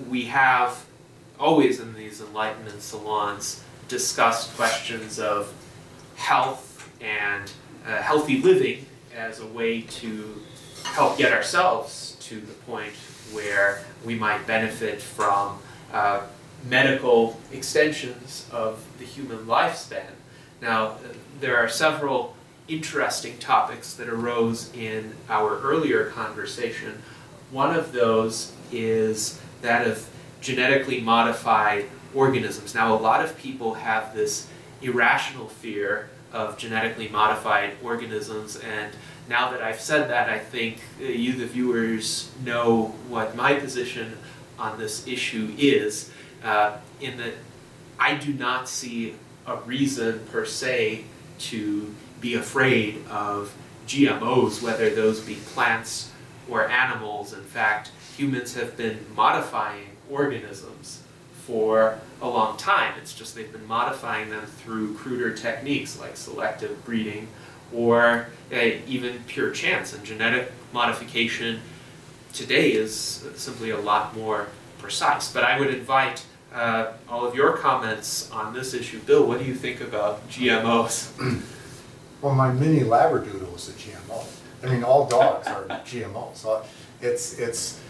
we have always in these Enlightenment salons discussed questions of health and healthy living as a way to help get ourselves to the point where we might benefit from medical extensions of the human lifespan. Now, there are several interesting topics that arose in our earlier conversation. One of those is that of genetically modified organisms. Now, a lot of people have this irrational fear of genetically modified organisms, and now that I've said that, I think you, the viewers, know what my position on this issue is, in that I do not see a reason per se to be afraid of GMOs, whether those be plants or animals. In fact, humans have been modifying organisms for a long time. It's just they've been modifying them through cruder techniques like selective breeding or even pure chance. And genetic modification today is simply a lot more precise. But I would invite all of your comments on this issue. Bill, what do you think about GMOs? Well, my mini Labradoodle is a GMO. I mean, all dogs are GMOs. So it's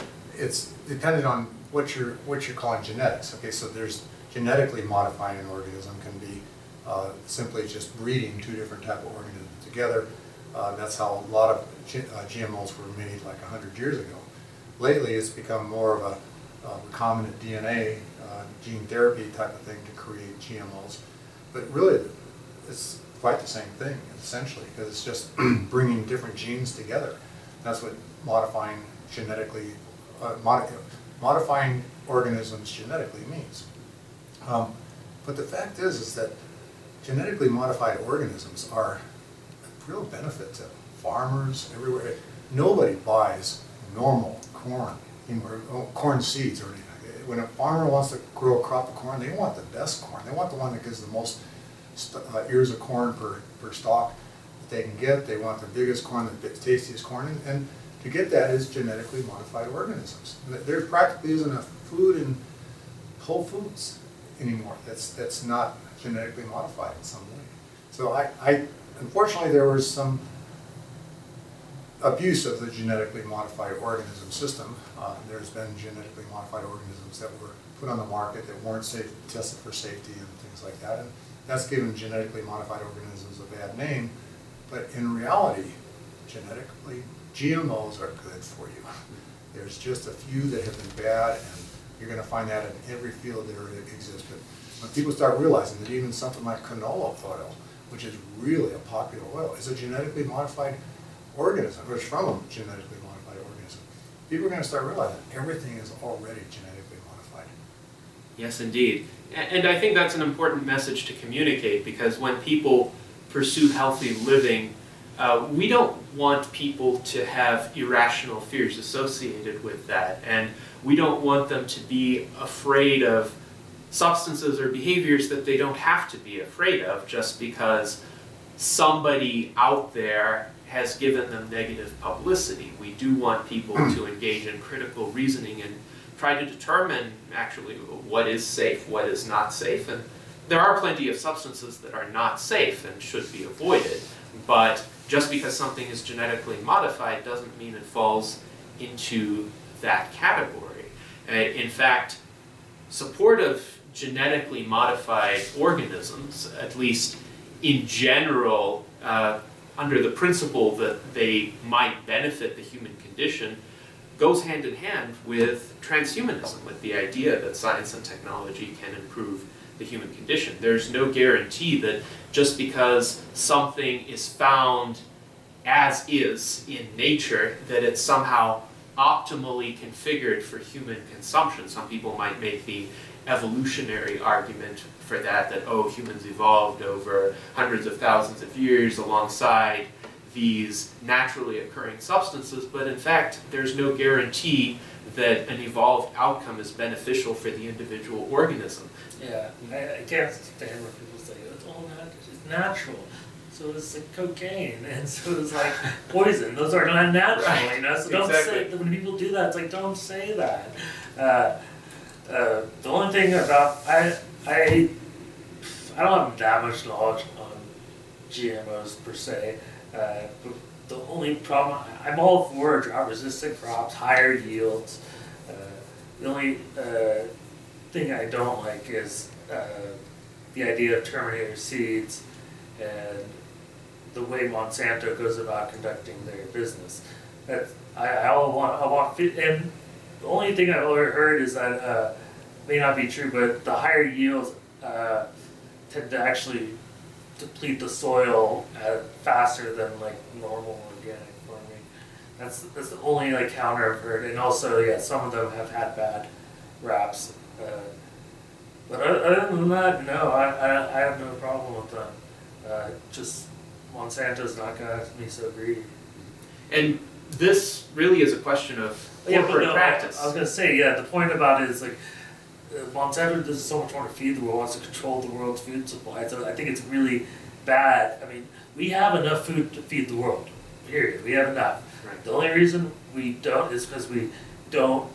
dependent on what you're calling genetics. Okay, so there's genetically modifying an organism can be simply just breeding two different type of organisms together. That's how a lot of GMOs were made like 100 years ago. Lately, it's become more of a recombinant DNA gene therapy type of thing to create GMOs. But really, it's quite the same thing, essentially, because it's just bringing different genes together. That's what modifying genetically, modifying organisms genetically means. But the fact is that genetically modified organisms are a real benefit to farmers everywhere. Nobody buys normal corn, or corn seeds or anything. When a farmer wants to grow a crop of corn, they want the best corn. They want the one that gives the most ears of corn per stalk that they can get. They want the biggest corn, the tastiest corn, and to get that is genetically modified organisms. There practically isn't a food in Whole Foods anymore that's not genetically modified in some way. So unfortunately there was some abuse of the genetically modified organism system. There's been genetically modified organisms that were put on the market that weren't tested for safety and things like that. And that's given genetically modified organisms a bad name. But in reality, genetically, GMOs are good for you. There's just a few that have been bad, and you're going to find that in every field there exists. But when people start realizing that even something like canola oil, which is really a popular oil, is a genetically modified organism, or it's from a genetically modified organism, people are going to start realizing everything is already genetically modified. Yes, indeed. And I think that's an important message to communicate, because when people pursue healthy living, we don't want people to have irrational fears associated with that, and we don't want them to be afraid of substances or behaviors that they don't have to be afraid of just because somebody out there has given them negative publicity. We do want people to engage in critical reasoning and try to determine actually what is safe, what is not safe. And there are plenty of substances that are not safe and should be avoided, but just because something is genetically modified doesn't mean it falls into that category. In fact, support of genetically modified organisms, at least in general, under the principle that they might benefit the human condition, goes hand in hand with transhumanism, with the idea that science and technology can improve the human condition. There's no guarantee that just because something is found as is in nature, that it's somehow optimally configured for human consumption. Some people might make the evolutionary argument for that, oh, humans evolved over hundreds of thousands of years alongside these naturally occurring substances, but in fact, there's no guarantee that an evolved outcome is beneficial for the individual organism. Yeah, I can't stand when people say, it's all natural. So it's like cocaine, and so it's like poison. Those are not natural, you know? So don't say, when people do that, it's like, don't say that. The only thing about I don't have that much knowledge on GMOs per se. But the only problem, I'm all for drought-resistant crops, higher yields. The only thing I don't like is the idea of terminator seeds and the way Monsanto goes about conducting their business. I want, and the only thing I've ever heard is that may not be true, but the higher yields tend to actually deplete the soil faster than like normal organic farming. That's the only like counter I've heard, and also yeah, some of them have had bad raps. But other than that, no, I have no problem with them. Just Monsanto's not gonna have to be so greedy. And this really is a question of corporate practice. I was gonna say, yeah, the point about it is like Monsanto doesn't so much want to feed the world, wants to control the world's food supply. So I think it's really bad. I mean, we have enough food to feed the world. Period. We have enough. Right. The only reason we don't is because we don't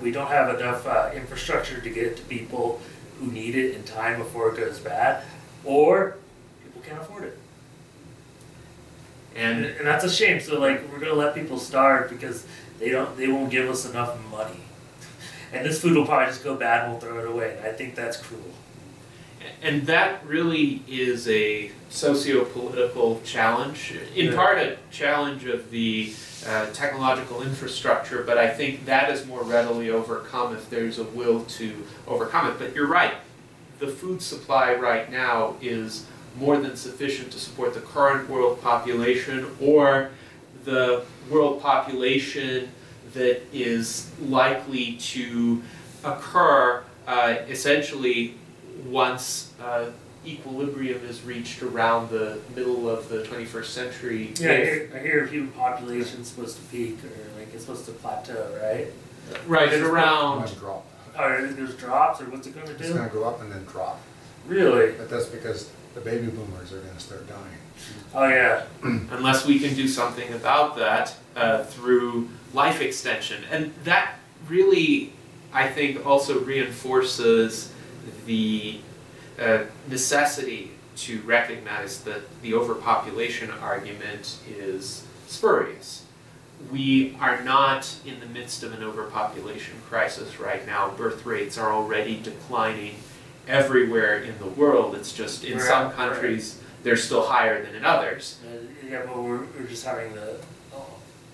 we don't have enough infrastructure to get it to people who need it in time before it goes bad, or people can't afford it. And that's a shame. So like we're gonna let people starve because they won't give us enough money. And this food will probably just go bad and we'll throw it away. And I think that's cruel. And that really is a socio-political challenge, in part a challenge of the technological infrastructure, but I think that is more readily overcome if there's a will to overcome it. But you're right, the food supply right now is more than sufficient to support the current world population or the world population that is likely to occur essentially once equilibrium is reached around the middle of the 21st century. Yeah, I hear human population is supposed to peak, or like it's supposed to plateau, right? Right, at around... Drop. Or there's drops, or what's it going to do? It's going to go up and then drop. Really? But that's because the baby boomers are going to start dying. Oh yeah. Unless we can do something about that through life extension. And that really, I think, also reinforces the necessity to recognize that the overpopulation argument is spurious. We are not in the midst of an overpopulation crisis right now. Birth rates are already declining everywhere in the world. It's just in some countries they're still higher than in others. Yeah, but we're just having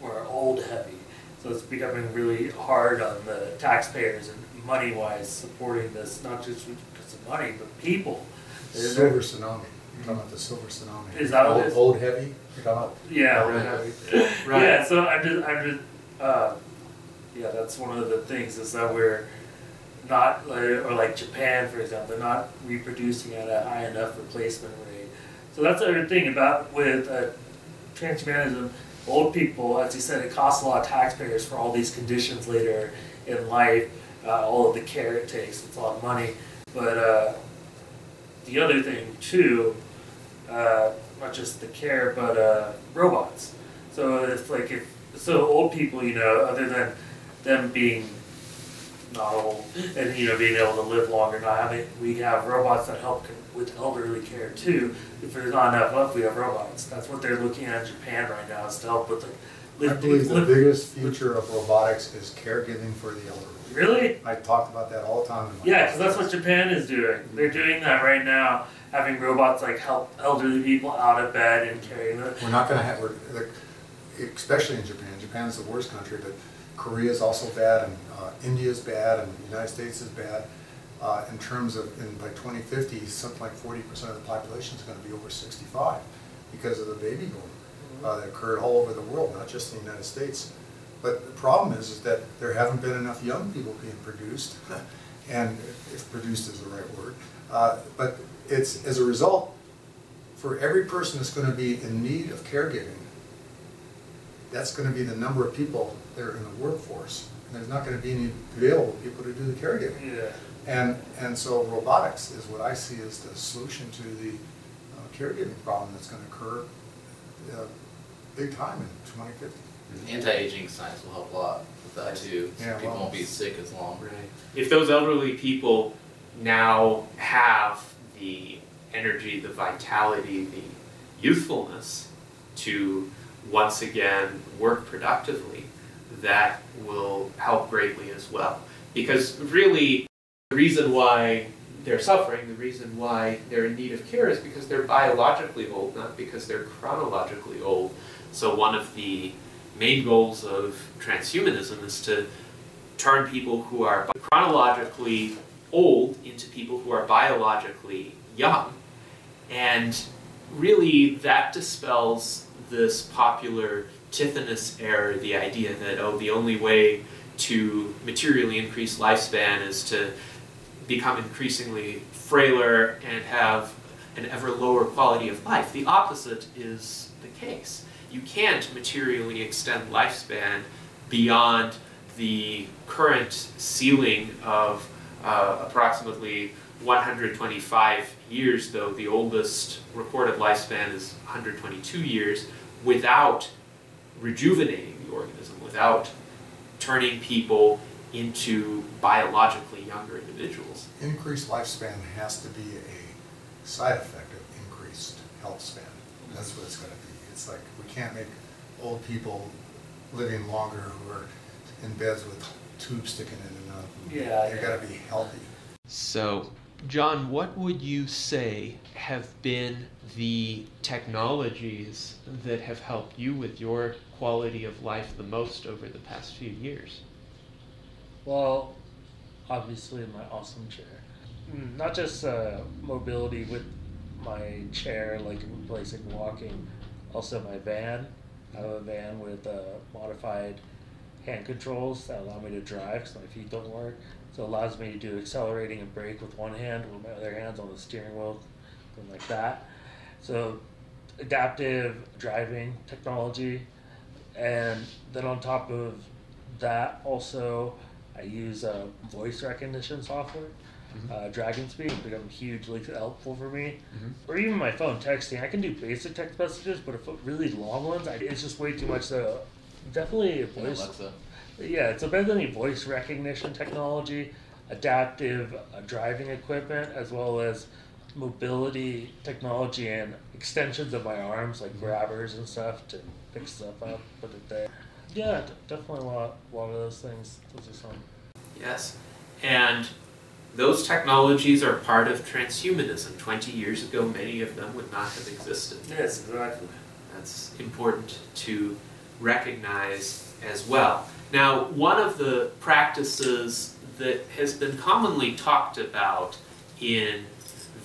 we're old heavy. So it's becoming really hard on the taxpayers and money-wise supporting this, not just because of money, but people. Silver tsunami. You're talking about the silver tsunami. Is that what it is? Old heavy? You're talking about? Yeah, old heavy. Right. Yeah, so I'm just yeah, that's one of the things is that we're not, or like Japan, for example, they're not reproducing at a high enough replacement rate. So that's the other thing about with transhumanism. Old people, as you said, it costs a lot of taxpayers for all these conditions later in life, all of the care it takes. It's a lot of money. But the other thing too, not just the care, but robots. So it's like so old people, you know, other than them being not old and being able to live longer, not having, we have robots that help with elderly care too. If there's not enough left, we have robots. That's what they're looking at in Japan right now, is to help with the. I believe the biggest future of robotics is caregiving for the elderly. Really? I talked about that all the time. Yeah, because that's what Japan is doing. They're doing that right now, having robots like help elderly people out of bed and carrying them. We're not going to have, especially in Japan. Japan's the worst country, but Korea is also bad, and India is bad, and the United States is bad. In terms of, by 2050, something like 40% of the population is going to be over 65 because of the baby boom that occurred all over the world, not just in the United States. But the problem is that there haven't been enough young people being produced, and if produced is the right word. But it's, as a result, for every person that's going to be in need of caregiving, that's going to be the number of people that are in the workforce. And there's not going to be any available people to do the caregiving. Yeah. And so robotics is what I see as the solution to the caregiving problem that's going to occur big time in 2050. Anti-aging science will help a lot with that too. So Yeah, people won't be sick as long. Right. If those elderly people now have the energy, the vitality, the youthfulness to once again work productively, that will help greatly as well. Because really, the reason why they're suffering, the reason why they're in need of care is because they're biologically old, not because they're chronologically old. So one of the main goals of transhumanism is to turn people who are chronologically old into people who are biologically young. And really that dispels this popular Tithonus error, the idea that, oh, the only way to materially increase lifespan is to become increasingly frailer and have an ever lower quality of life. The opposite is the case. You can't materially extend lifespan beyond the current ceiling of approximately 125 years, though the oldest recorded lifespan is 122 years, without rejuvenating the organism, without turning people into biologically younger individuals. Increased lifespan has to be a side effect of increased health span. That's what it's going to be. It's like we can't make old people living longer who are in beds with tubes sticking in and out. Yeah, They've got to be healthy. So, John, what would you say have been the technologies that have helped you with your quality of life the most over the past few years? Well, obviously my awesome chair. Not just mobility with my chair, like replacing walking, also my van. I have a van with modified hand controls that allow me to drive because my feet don't work. So it allows me to do accelerating and brake with one hand, with my other hand's on the steering wheel, something like that. So adaptive driving technology. And then on top of that, also I use voice recognition software. Dragon Speed has become hugely helpful for me. Or even my phone texting. I can do basic text messages, but if really long ones, it's just way too much. So definitely a voice. Alexa. Yeah, so better than any voice recognition technology, adaptive driving equipment, as well as mobility technology and extensions of my arms, like grabbers and stuff to pick stuff up, put it there. Yeah, definitely a lot of those things. Those are some. Yes, and those technologies are part of transhumanism. 20 years ago, many of them would not have existed. Yes, exactly. That's important to recognize as well. Now, one of the practices that has been commonly talked about in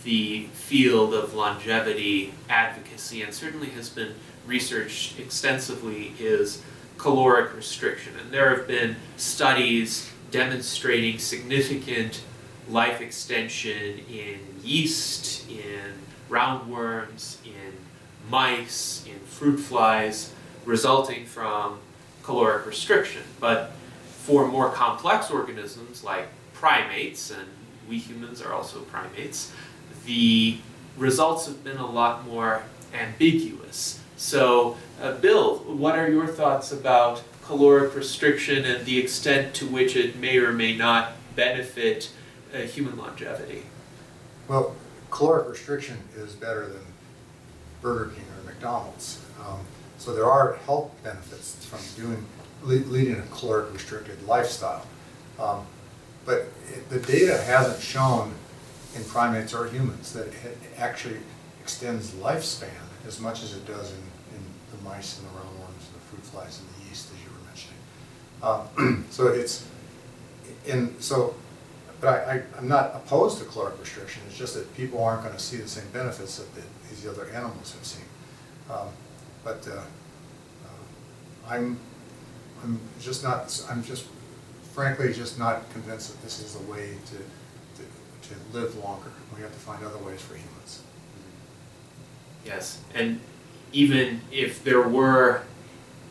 the field of longevity advocacy, and certainly has been researched extensively, is caloric restriction. And there have been studies demonstrating significant life extension in yeast, in roundworms, in mice, in fruit flies, resulting from caloric restriction. But for more complex organisms like primates, and we humans are also primates, the results have been a lot more ambiguous. So, Bill, what are your thoughts about caloric restriction and the extent to which it may or may not benefit human longevity? Well, caloric restriction is better than Burger King or McDonald's. So there are health benefits from leading a caloric restricted lifestyle. But the data hasn't shown in primates or humans that it actually extends lifespan as much as it does in the mice and the roundworms and the fruit flies and the yeast, as you were mentioning. But I'm not opposed to caloric restriction. It's just that people aren't going to see the same benefits that these other animals have seen. I'm just frankly not convinced that this is the way to live longer. We have to find other ways for humans. Yes, and even if there were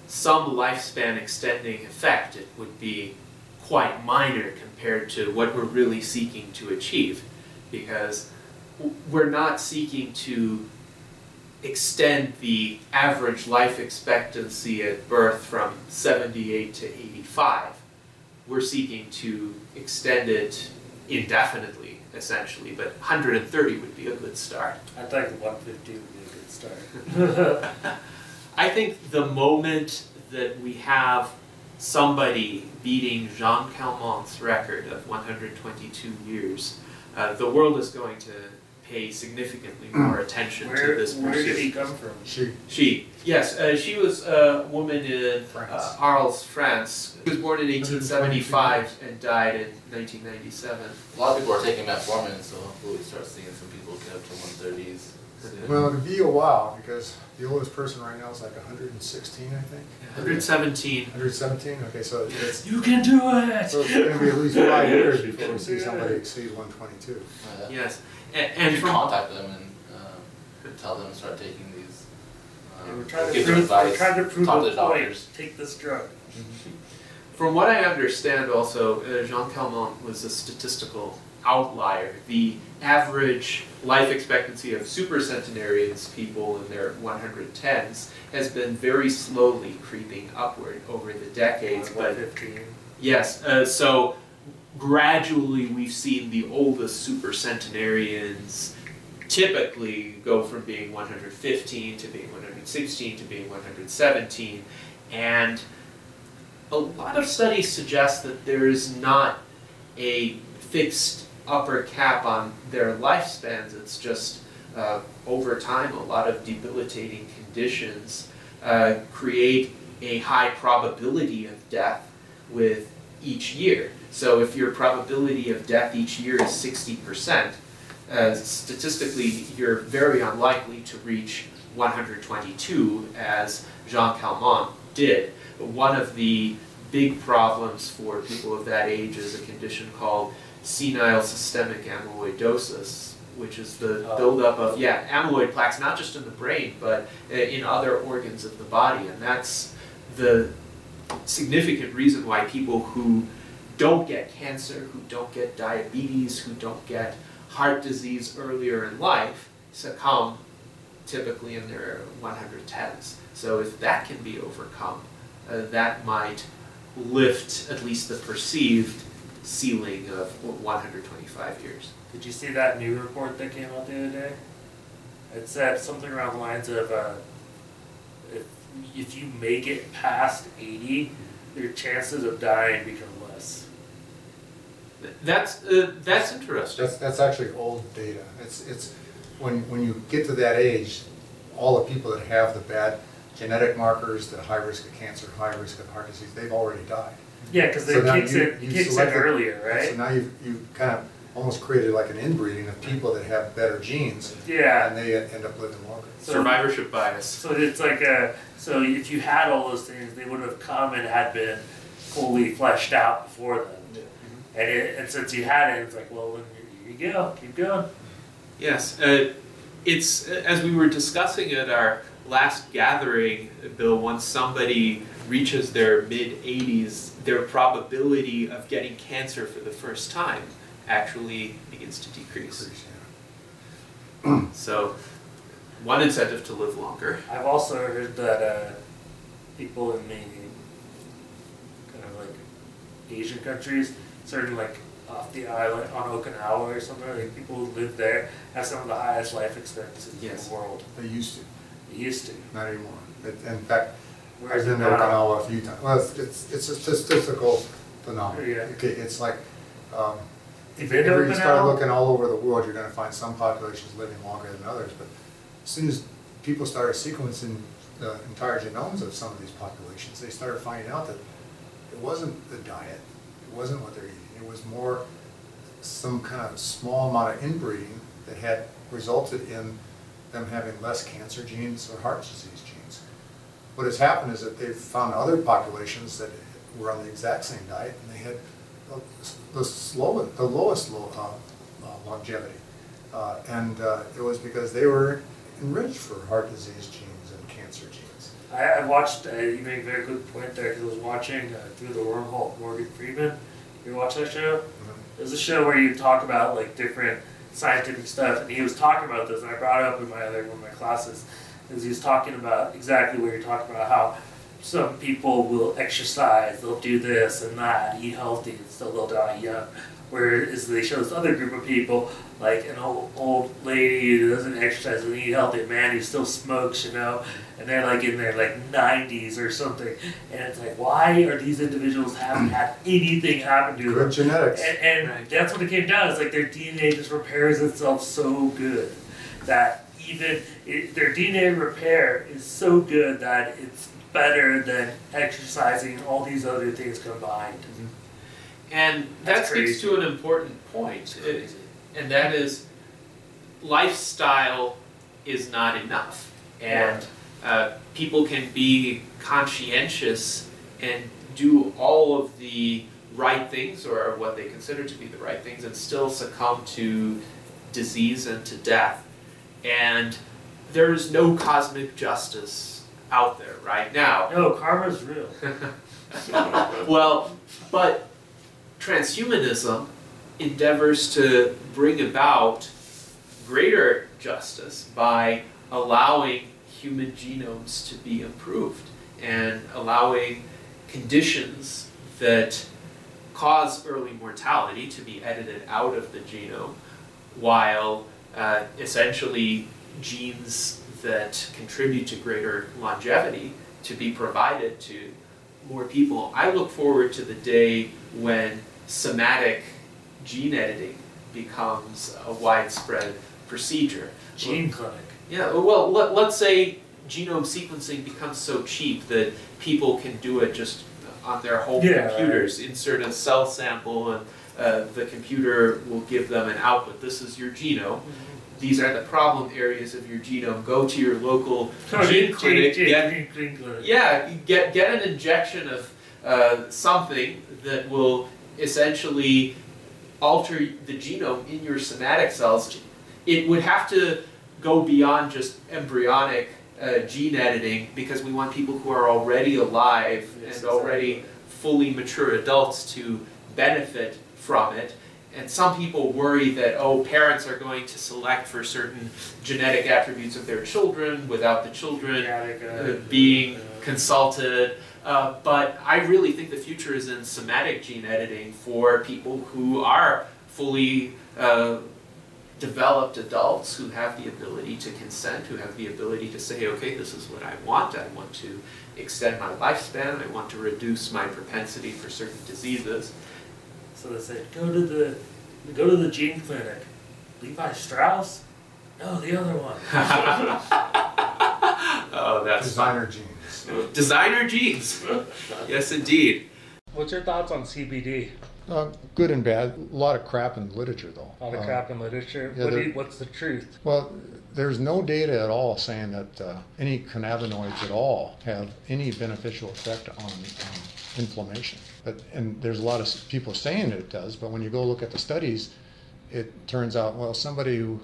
some lifespan extending effect, it would be quite minor compared to what we're really seeking to achieve, because we're not seeking to extend the average life expectancy at birth from 78 to 85. We're seeking to extend it indefinitely, essentially, but 130 would be a good start. I think 150 would be a good start. I think the moment that we have somebody beating Jean Calment's record of 122 years, the world is going to pay significantly more attention to this pursuit. Where did he come from? She. Yes, she was a woman in Arles, France. She was born in 1875 and died in 1997. A lot of people are taking metformin, so hopefully we start seeing some people get up to 130s. Well, it'll be a while, because the oldest person right now is like 116, I think. 117. 117? Okay, so it's, You can do it! so it's going to be at least 5 years before we see somebody exceed 122. Yes. And And you from contact them and tell them to start taking these. We're trying give to them prove, we're advice, trying to prove talk to a the point. doctors. Take this drug. From what I understand also, Jean Calment was a statistical outlier. The average life expectancy of supercentenarians, people in their 110s, has been very slowly creeping upward over the decades. But 115. yes, so gradually we've seen the oldest supercentenarians typically go from being 115 to being 116 to being 117, and a lot of studies suggest that there is not a fixed upper cap on their lifespans. It's just over time a lot of debilitating conditions create a high probability of death with each year. So if your probability of death each year is 60%, statistically you're very unlikely to reach 122 as Jean Calment did. One of the big problems for people of that age is a condition called senile systemic amyloidosis, which is the buildup of amyloid plaques, not just in the brain, but in other organs of the body. And that's the significant reason why people who don't get cancer, who don't get diabetes, who don't get heart disease earlier in life, succumb typically in their 110s. So if that can be overcome, that might lift at least the perceived ceiling of 125 years. Did you see that new report that came out the other day? It said something around the lines of if you make it past 80, your chances of dying become less. That's interesting. That's actually old data. It's when you get to that age, all the people that have the bad genetic markers, the high risk of cancer, high risk of heart disease, they've already died. Yeah, because it kicks in earlier, right? So now you've kind of almost created like an inbreeding of people that have better genes, Yeah. and they end up living longer. So, Survivorship bias. So it's like so if you had all those things, they would have come and had been fully fleshed out before then. Yeah. And since you had it, it's like, well, then here you go, keep going. Yes, it's as we were discussing at our last gathering, Bill, once somebody reaches their mid-80s, their probability of getting cancer for the first time actually begins to decrease. So, one incentive to live longer. I've also heard that people in the kind of like Asian countries, certain like off the island on Okinawa or something, like people who live there have some of the highest life expectancies in the world. They used to. They used to. Not anymore. In fact, Whereas I've been to Okinawa a few times. Well, it's a statistical phenomenon. Yeah. Okay, it's like You've been to whenever you start Okinawa? looking all over the world, you're going to find some populations living longer than others. But as soon as people started sequencing the entire genomes of some of these populations, they started finding out that it wasn't the diet, it wasn't what they're eating. It was more some kind of small amount of inbreeding that had resulted in them having less cancer genes or heart disease genes. What has happened is that they've found other populations that were on the exact same diet, and they had the lowest longevity. It was because they were enriched for heart disease genes and cancer genes. I watched, you make a very good point there, because I was watching Through the Wormhole, Morgan Freeman. You watch that show? There's a show where you talk about like different scientific stuff, and he was talking about this, and I brought it up in one of my classes, is he was talking about exactly what you're talking about, how some people will exercise, they'll do this and that, eat healthy, and still they'll die young. Whereas they show this other group of people, like an old lady who doesn't exercise and eat healthy, a man who still smokes, you know, and they're like in their like 90s or something. And it's like, why are these individuals haven't had anything happen to them? Good genetics. And Right. that's what it came down. It's like their DNA just repairs itself so good that even their DNA repair is so good that it's better than exercising and all these other things combined. And that That's speaks crazy. to an important point, and that is lifestyle is not enough. And people can be conscientious and do all of the right things, or what they consider to be the right things, and still succumb to disease and to death. And there is no cosmic justice out there right now. No, karma's real. Well, but transhumanism endeavors to bring about greater justice by allowing human genomes to be improved and allowing conditions that cause early mortality to be edited out of the genome, while essentially genes that contribute to greater longevity to be provided to more people. I look forward to the day when somatic gene editing becomes a widespread procedure. Gene clinic. Yeah, well, let's say genome sequencing becomes so cheap that people can do it just on their home computers, insert a cell sample, and the computer will give them an output. This is your genome. These are the problem areas of your genome. Go to your local gene clinic. Get an injection of something that will essentially alter the genome in your somatic cells. It would have to go beyond just embryonic gene editing, because we want people who are already alive and already fully mature adults to benefit from it. And some people worry that, oh, parents are going to select for certain genetic attributes of their children without the children being consulted. But I really think the future is in somatic gene editing for people who are fully developed adults, who have the ability to consent, who have the ability to say, okay, this is what I want to extend my lifespan, I want to reduce my propensity for certain diseases. So they said, go to the gene clinic. Levi Strauss? No, the other one. Oh, that's Designer genes. Designer genes. Yes, indeed. What's your thoughts on CBD? Good and bad. A lot of crap in literature, though. A lot of crap in literature. Yeah, What's the truth? Well, there's no data at all saying that any cannabinoids at all have any beneficial effect on inflammation. And there's a lot of people saying it does, but when you go look at the studies, it turns out, well, somebody who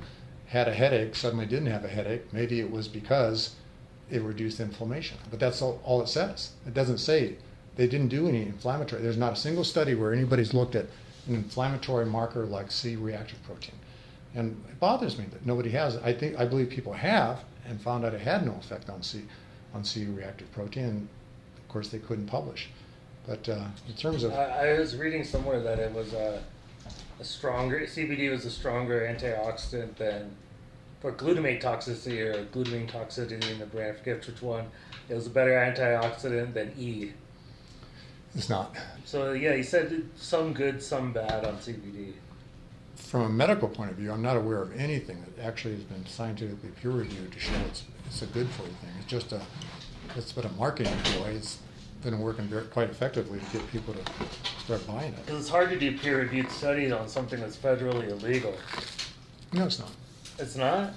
had a headache suddenly didn't have a headache. Maybe it was because it reduced inflammation. But that's all it says. It doesn't say they didn't do any inflammatory. There's not a single study where anybody's looked at an inflammatory marker like C-reactive protein. And it bothers me that nobody has. I believe people have and found out it had no effect on C-reactive protein. And of course, they couldn't publish. But in terms of... I was reading somewhere that it was CBD was a stronger antioxidant than, for glutamate toxicity or glutamine toxicity in the brand, I forget which one, it was a better antioxidant than E. It's not. So yeah, he said some good, some bad on CBD. From a medical point of view, I'm not aware of anything that actually has been scientifically peer-reviewed to show it's a good for you thing. It's just it's been a marketing ploy. It's been working quite effectively to get people to start buying it. Because it's hard to do peer-reviewed studies on something that's federally illegal. No, it's not. It's not? No,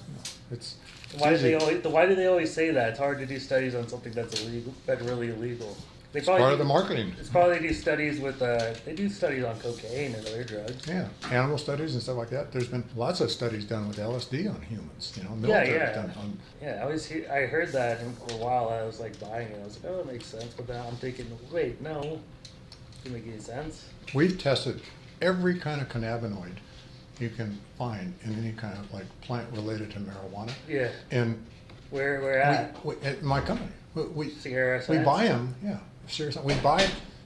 it's Why do easy. they always say that? It's hard to do studies on something that's illegal, federally illegal. They It's part of the marketing. It's probably do studies with they do studies on cocaine and other drugs. Yeah, animal studies and stuff like that. There's been lots of studies done with LSD on humans. Military done on. Yeah, I heard that for a while. I was like buying it. I was like, oh, it makes sense. But then I'm thinking, wait, no, it doesn't make any sense. We've tested every kind of cannabinoid you can find in any kind of like plant related to marijuana. Yeah. And Where at? At my company. Sierra We Science? buy them, yeah. Seriously,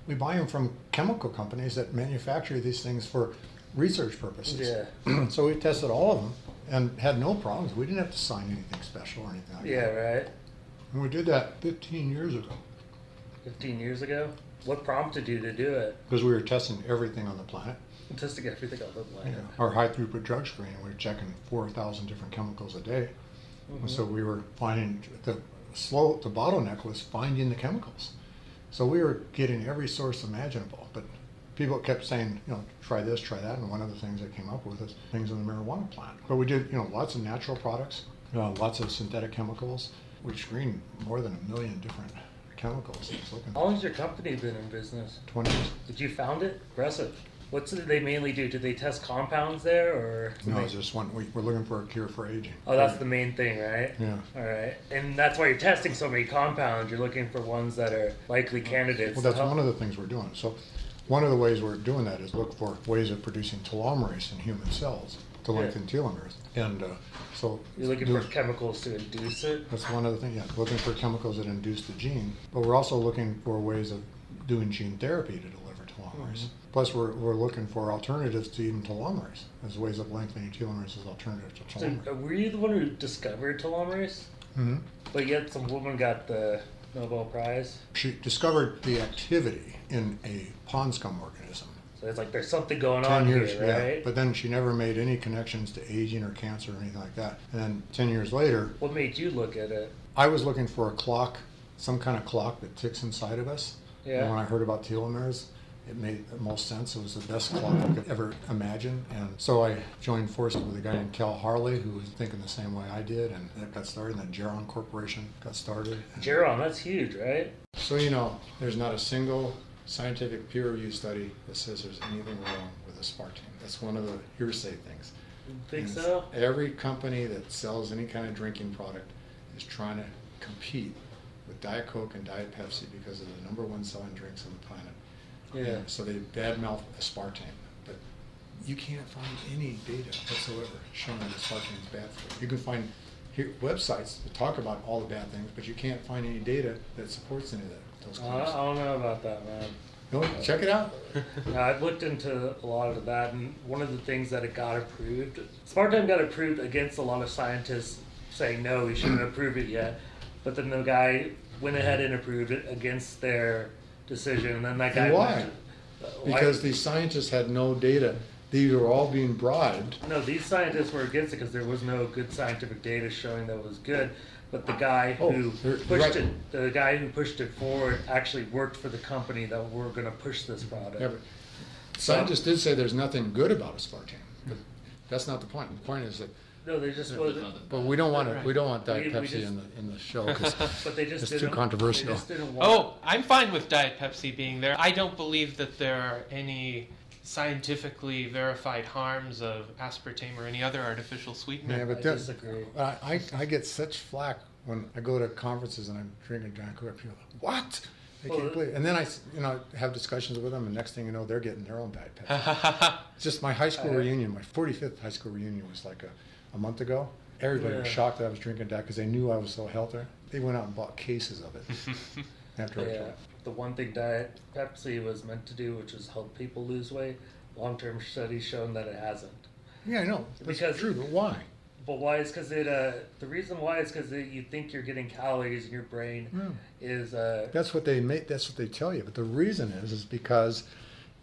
we buy them from chemical companies that manufacture these things for research purposes. Yeah. So we tested all of them and had no problems. We didn't have to sign anything special or anything like Yeah, that. right. And we did that 15 years ago 15 years ago? What prompted you to do it? because we were testing everything on the planet. Testing everything on the planet. Our high throughput drug screening, we were checking 4,000 different chemicals a day. And so we were finding the bottleneck was finding the chemicals. So we were getting every source imaginable, but people kept saying, try this, try that, and one of the things they came up with is things in the marijuana plant. But we did, lots of natural products, lots of synthetic chemicals. We screened more than 1 million different chemicals. How long has your company been in business? 20 years. Did you found it? Impressive. What do they mainly do? Do they test compounds there, or? No, it's just one. We're looking for a cure for aging. Oh, that's the main thing, right? Yeah. All right. And that's why you're testing so many compounds. You're looking for ones that are likely candidates. Well, that's one of the things we're doing. So one of the ways we're doing that is look for ways of producing telomerase in human cells to lengthen telomeres. And so you're looking for chemicals to induce it? That's one of the things, yeah. Looking for chemicals that induce the gene. But we're also looking for ways of doing gene therapy to deliver telomerase. Plus, we're looking for alternatives to even telomerase as ways of lengthening telomerase as alternatives to telomerase. So, were you the one who discovered telomerase? Mm-hmm. But yet, some woman got the Nobel Prize. She discovered the activity in a pond scum organism. So it's like there's something going 10 on years, here, right? yeah. But then she never made any connections to aging or cancer or anything like that. And then 10 years later, what made you look at it? I was looking for a clock, some kind of clock that ticks inside of us. Yeah. And when I heard about telomeres, it made the most sense. It was the best clock I could ever imagine. And so I joined forces with a guy named Cal Harley, who was thinking the same way I did, and that got started. And then Geron Corporation got started. Geron, that's huge, right? So, there's not a single scientific peer-reviewed study that says there's anything wrong with aspartame. That's one of the hearsay things. You think And so? Every company that sells any kind of drinking product is trying to compete with Diet Coke and Diet Pepsi because they're the number one selling drinks on the planet. Yeah. And so they badmouth aspartame. But you can't find any data whatsoever showing that aspartame is bad for you. You can find websites that talk about all the bad things, but you can't find any data that supports any of those claims. I don't know about that, man. No, check it out. I've looked into a lot of that, and one of the things that it got approved, aspartame got approved against a lot of scientists saying, no, we shouldn't approve it yet. But then the guy went ahead and approved it against their decision, and then that guy... And why? Because these scientists had no data. These were all being bribed. No, these scientists were against it because there was no good scientific data showing that it was good. But the guy who pushed it forward actually worked for the company that were going to push this product. Yeah, but scientists did say there's nothing good about aspartame, but that's not the point. The point is that no, they just wasn't. But we don't want Diet Pepsi in the show because it's too controversial. I'm fine with Diet Pepsi being there. I don't believe that there are any scientifically verified harms of aspartame or any other artificial sweetener. Yeah, but I disagree. I get such flack when I go to conferences and I'm drinking Giant Coke. People are like, what? They can't believe it. And then I have discussions with them, and next thing you know, they're getting their own Diet Pepsi. Just my high school reunion, my 45th high school reunion was like a month ago. Everybody was shocked that I was drinking that because they knew I was so healthy. They went out and bought cases of it. After I told The one thing Diet Pepsi was meant to do, which was help people lose weight, long-term studies shown that it hasn't. Yeah, I know. That's true, but why? But why is because the reason why is because you think you're getting calories in your brain is that's what they make. That's what they tell you. But the reason is because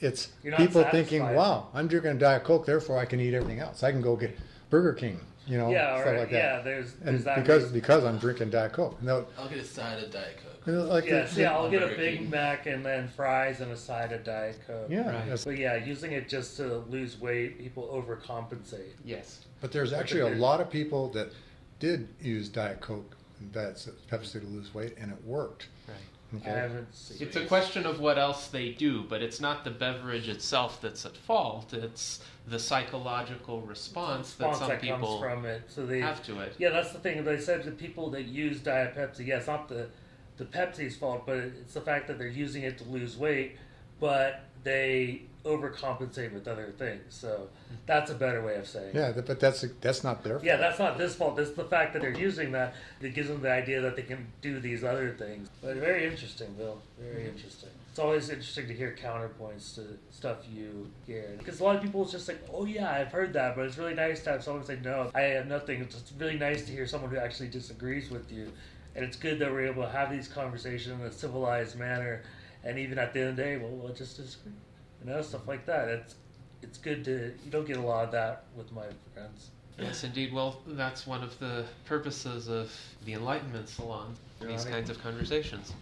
it's satisfied. people thinking, "Wow, I'm drinking a Diet Coke, therefore I can eat everything else. I can go get Burger King, stuff like that." Yeah, there's that because I'm drinking Diet Coke. No, I'll get a side of Diet Coke. I'll get a Big Mac and then fries and a side of Diet Coke. Yeah, right. But using it just to lose weight, people overcompensate. Yes. But there's actually a lot of people that did use Diet Coke and Pepsi to lose weight, and it worked. Right. Okay? I haven't seen It's a question of what else they do, but it's not the beverage itself that's at fault. It's the psychological response that some people comes from it. So they have to it. Yeah, that's the thing. They said the people that use Diet Pepsi, it's not the Pepsi's fault, but it's the fact that they're using it to lose weight, but they overcompensate with other things. So that's a better way of saying it. Yeah, but that's not their fault. Yeah, that's not this fault. It's the fact that they're using that gives them the idea that they can do these other things. But very interesting, Bill. Very interesting. It's always interesting to hear counterpoints to stuff you hear. Because a lot of people is just like, oh yeah, I've heard that, but it's really nice to have someone say, no, I have nothing. It's just really nice to hear someone who actually disagrees with you. And it's good that we're able to have these conversations in a civilized manner. And even at the end of the day, well, we'll just disagree. Stuff like that. It's good to, you don't get a lot of that with my friends. Yes, indeed. Well, that's one of the purposes of the Enlightenment Salon, these kinds of conversations.